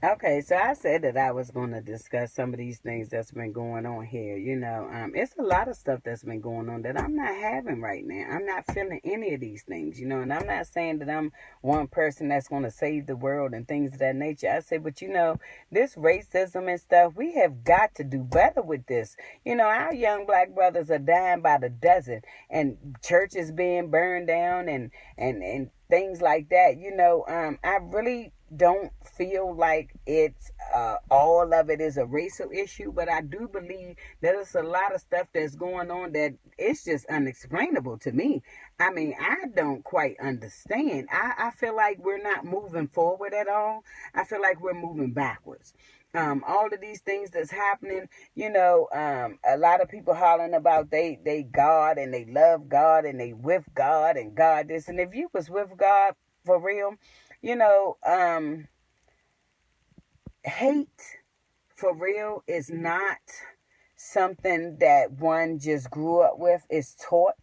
Okay, so I said that I was going to discuss some of these things that's been going on here. It's a lot of stuff that's been going on that I'm not having right now. I'm not feeling any of these things, and I'm not saying that I'm one person that's going to save the world and things of that nature. I say, but this racism and stuff, we have got to do better with this. Our young black brothers are dying by the dozen, and churches being burned down, and things like that. I really don't feel like it's all of it is a racial issue, but I do believe that there's a lot of stuff that's going on that it's just unexplainable to me. I mean, I don't quite understand. I feel like we're not moving forward at all. I feel like we're moving backwards. All of these things that's happening, a lot of people hollering about they God and they love God and they with God and God this. And if you was with God for real, you know, hate for real is not something that one just grew up with. It's taught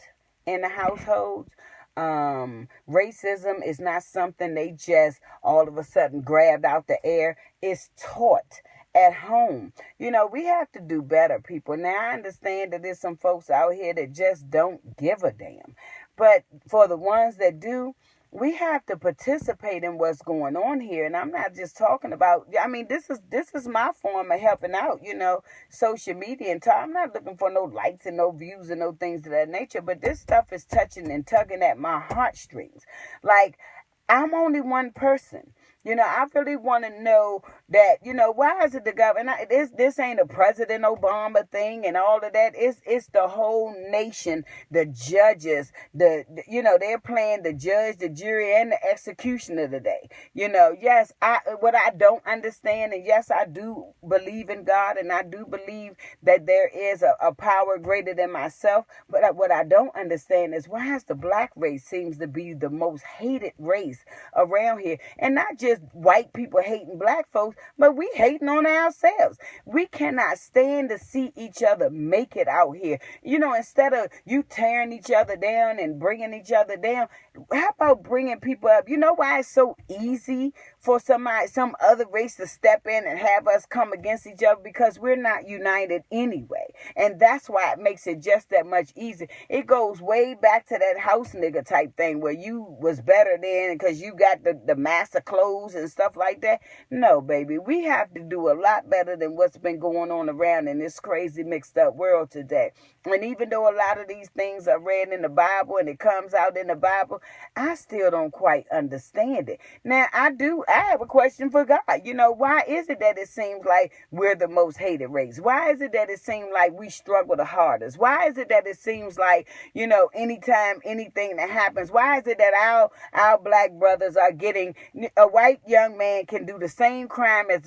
in the households. Racism is not something they just all of a sudden grabbed out the air. It's taught at home. We have to do better, people. Now, I understand that there's some folks out here that just don't give a damn. But for the ones that do, we have to participate in what's going on here. And I'm not just talking about, I mean, this is my form of helping out, social media and time. I'm not looking for no likes and no views and no things of that nature, but this stuff is touching and tugging at my heartstrings. Like, I'm only one person. I really want to know that, why is it the government? This ain't a President Obama thing and all of that. It's the whole nation, the judges, they're playing the judge, the jury, and the executioner today. Yes, what I don't understand, and yes, I do believe in God, and I do believe that there is a power greater than myself. But what I don't understand is why is the black race seems to be the most hated race around here, and not just white people hating black folks, but we hating on ourselves. We cannot stand to see each other make it out here. Instead of you tearing each other down and bringing each other down, how about bringing people up? You know why it's so easy for some other race to step in and have us come against each other? Because we're not united anyway. And that's why it makes it just that much easier. It goes way back to that house nigga type thing where you was better than because you got the master clothes and stuff like that. No, baby, we have to do a lot better than what's been going on around in this crazy mixed up world today. And even though a lot of these things are read in the Bible and it comes out in the Bible, I still don't quite understand it. Now, I have a question for God. Why is it that it seems like we're the most hated race? Why is it that it seems like we struggle the hardest? Why is it that it seems like, anytime anything that happens, why is it that our black brothers are getting, a white young man can do the same crime as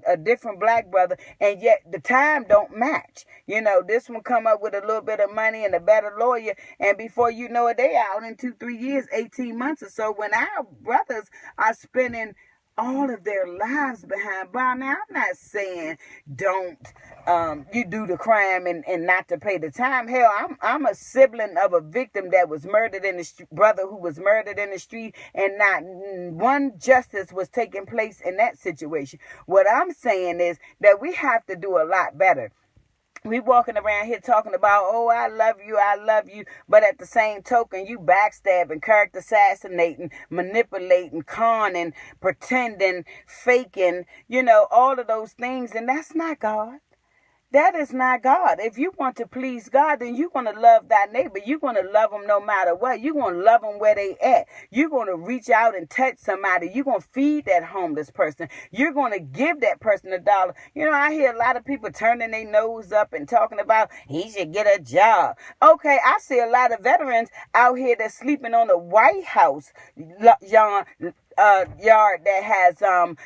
a different black brother, and yet the time don't match? This one come up with a little bit of money and a better lawyer, and before you know it, they out in 2-3 years, 18 months or so, when our brothers are spending all of their lives behind bars. Now, I'm not saying don't you do the crime and not to pay the time. Hell, I'm a sibling of a victim that was murdered in the street, brother who was murdered in the street, and not one justice was taking place in that situation. What I'm saying is that we have to do a lot better. We walking around here talking about, oh, I love you, but at the same token, you backstabbing, character assassinating, manipulating, conning, pretending, faking, all of those things, and that's not God. That is not God. If you want to please God, then you're going to love thy neighbor. You're going to love them no matter what. You're going to love them where they at. You're going to reach out and touch somebody. You're going to feed that homeless person. You're going to give that person $1. I hear a lot of people turning their nose up and talking about he should get a job. Okay, I see a lot of veterans out here that's sleeping on the White House yard that has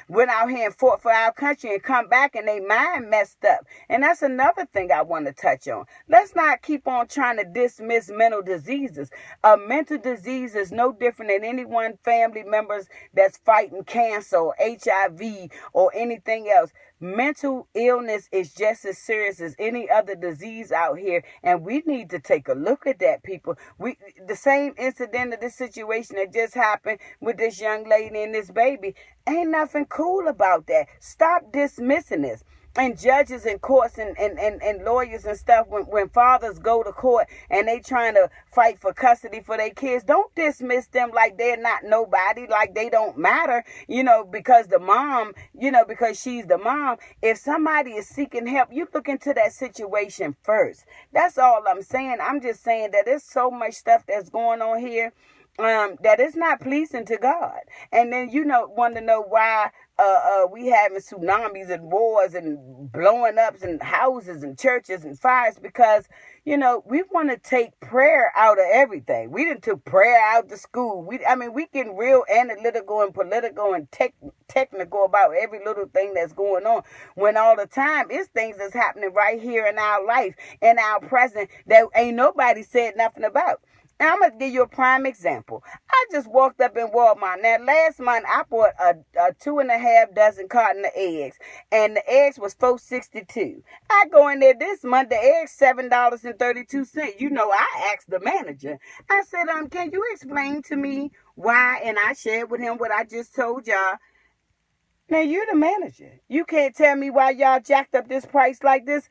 went out here and fought for our country and come back and they mind messed up. And that's another thing I want to touch on. Let's not keep on trying to dismiss mental diseases. A mental disease is no different than any one family members that's fighting cancer or HIV or anything else. Mental illness is just as serious as any other disease out here, and we need to take a look at that, people. The same incident of this situation that just happened with this young lady and this baby, ain't nothing cool about that. Stop dismissing this. And judges and courts and lawyers and stuff, when fathers go to court and they trying to fight for custody for their kids, don't dismiss them like they're not nobody, like they don't matter, because the mom, because she's the mom. If somebody is seeking help, you look into that situation first. That's all I'm saying. I'm just saying that there's so much stuff that's going on here that is not pleasing to God. And then want to know why we having tsunamis and wars and blowing ups and houses and churches and fires, because we want to take prayer out of everything. We done took prayer out the school. We getting real analytical and political and technical about every little thing that's going on, when all the time it's things that's happening right here in our life, in our present, that ain't nobody said nothing about. Now, I'm going to give you a prime example. I just walked up in Walmart. Now, last month, I bought a 2.5 dozen carton of eggs, and the eggs was $4.62. I go in there this month, the eggs $7.32. I asked the manager. I said, can you explain to me why? And I shared with him what I just told y'all. Now, you're the manager. You can't tell me why y'all jacked up this price like this.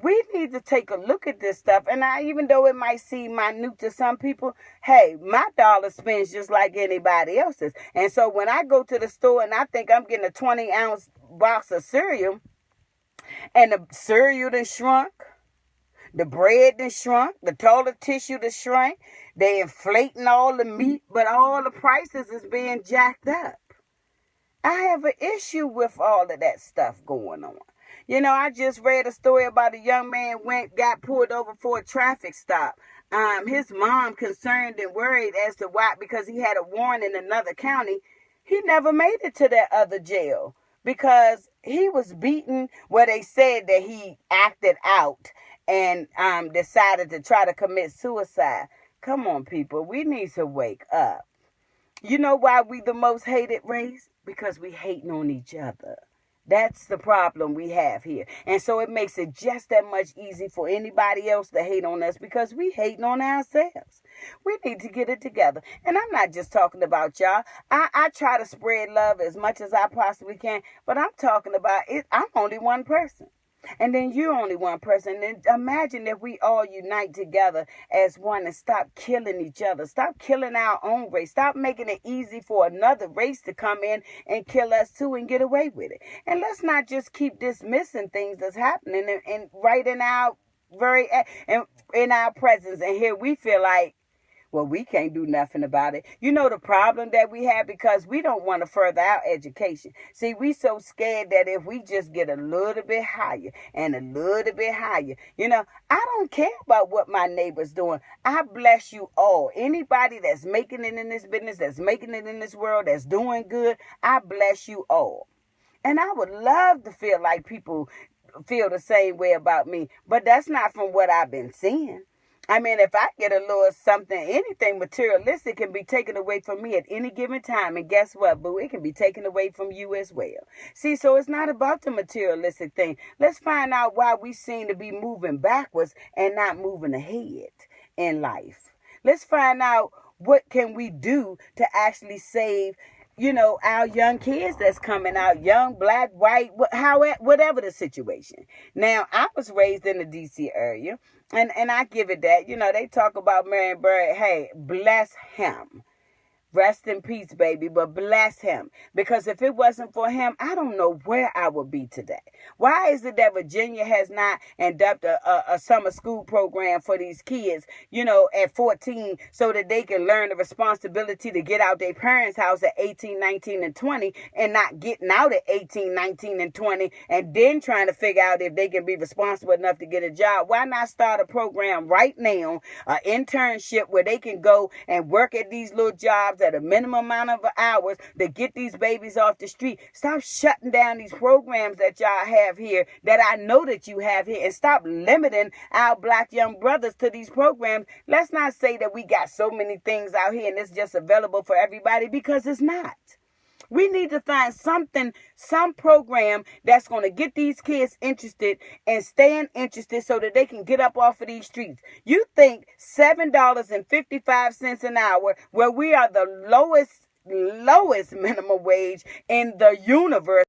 We need to take a look at this stuff. And even though it might seem minute to some people, hey, my dollar spends just like anybody else's. And so when I go to the store and I think I'm getting a 20-ounce box of cereal, and the cereal done shrunk, the bread done shrunk, the toilet tissue done shrunk, they inflating all the meat, but all the prices is being jacked up. I have an issue with all of that stuff going on. I just read a story about a young man got pulled over for a traffic stop. His mom concerned and worried as to why, because he had a warrant in another county. He never made it to that other jail because he was beaten, where they said that he acted out and decided to try to commit suicide. Come on, people. We need to wake up. You know why we the most hated race? Because we hating on each other. That's the problem we have here. And so it makes it just that much easy for anybody else to hate on us, because we hating on ourselves. We need to get it together. And I'm not just talking about y'all. I try to spread love as much as I possibly can, but I'm talking about it. I'm only one person. And then you're only one person. And imagine if we all unite together as one and stop killing each other. Stop killing our own race. Stop making it easy for another race to come in and kill us too and get away with it. And let's not just keep dismissing things that's happening and right in our in our presence. And here we feel like, well, we can't do nothing about it. The problem that we have, because we don't want to further our education. See, we so scared that if we just get a little bit higher and a little bit higher, I don't care about what my neighbor's doing. I bless you all. Anybody that's making it in this business, that's making it in this world, that's doing good, I bless you all. And I would love to feel like people feel the same way about me, but that's not from what I've been seeing. If I get a little something, anything materialistic can be taken away from me at any given time. And guess what, boo? It can be taken away from you as well. See, so it's not about the materialistic thing. Let's find out why we seem to be moving backwards and not moving ahead in life. Let's find out what can we do to actually save our young kids that's coming out, young, black, white, whatever the situation. Now, I was raised in the D.C. area, and I give it that. They talk about Marion Barry. Hey, bless him. Rest in peace, baby, but bless him. Because if it wasn't for him, I don't know where I would be today. Why is it that Virginia has not inducted a summer school program for these kids, at 14, so that they can learn the responsibility to get out their parents' house at 18, 19, and 20, and not getting out at 18, 19, and 20, and then trying to figure out if they can be responsible enough to get a job? Why not start a program right now, an internship where they can go and work at these little jobs at a minimum amount of hours to get these babies off the street? Stop shutting down these programs that y'all have here, that I know that you have here, and stop limiting our black young brothers to these programs. Let's not say that we got so many things out here and it's just available for everybody, because it's not. We need to find something, some program that's going to get these kids interested and staying interested so that they can get up off of these streets. You think $7.55 an hour, where we are the lowest minimum wage in the universe,